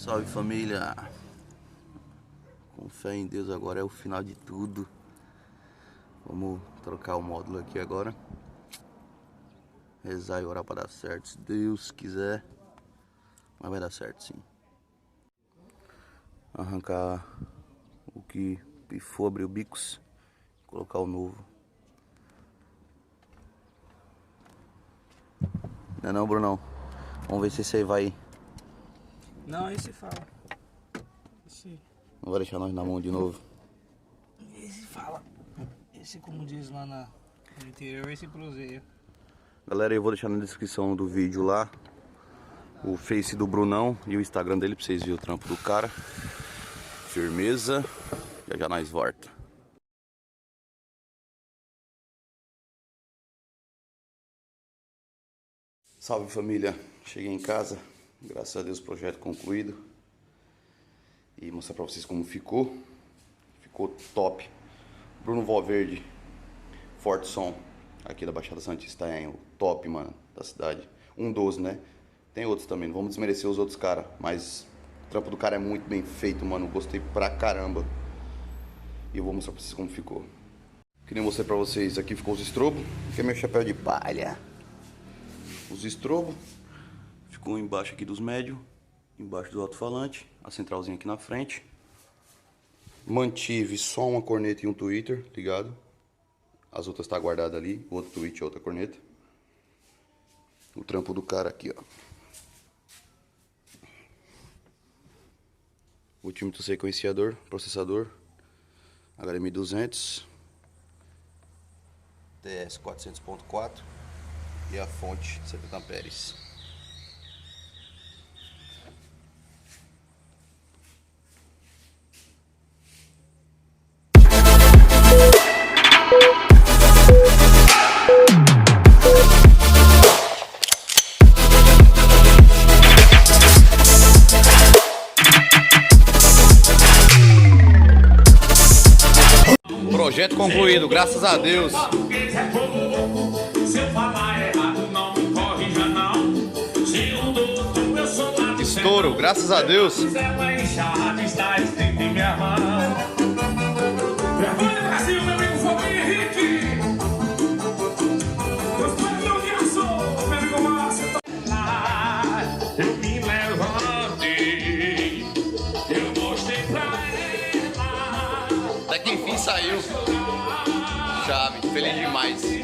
Salve família, com fé em Deus agora é o final de tudo. Vamos trocar o módulo aqui agora, rezar e orar para dar certo, se Deus quiser, mas vai dar certo sim. Arrancar o que pifou, abrir o bicos, colocar o novo. Não é não, Brunão? Vamos ver se esse aí vai. Não, esse fala. Esse. Não vai deixar nós na mão de novo. Esse fala. Esse, como diz lá no interior, esse cruzeiro. Galera, eu vou deixar na descrição do vídeo lá o Face do Brunão e o Instagram dele pra vocês verem o trampo do cara. Firmeza. Já já nós volta. Salve família, cheguei em casa, graças a Deus o projeto concluído. E mostrar pra vocês como ficou. Ficou top. Bruno Valverde, Forte Som, aqui da Baixada Santista, é o top, mano, da cidade. 112, né? Tem outros também, não vamos desmerecer os outros caras, mas o trampo do cara é muito bem feito, mano. Gostei pra caramba. E eu vou mostrar pra vocês como ficou. Que nem eu mostrei pra vocês, aqui ficou os estrobos. Aqui é meu chapéu de palha. Os estrobos. Ficou embaixo aqui dos médios, embaixo do alto-falante, a centralzinha aqui na frente. Mantive só uma corneta e um tweeter ligado. As outras tá guardadas ali, outro tweet e outra corneta. O trampo do cara aqui, ó. Multímetro sequenciador, processador HDMI 200 TS 400.4 e a fonte 70 amperes. Projeto concluído, graças a Deus. Estouro, graças a Deus. Até que enfim saiu. Chave, feliz demais.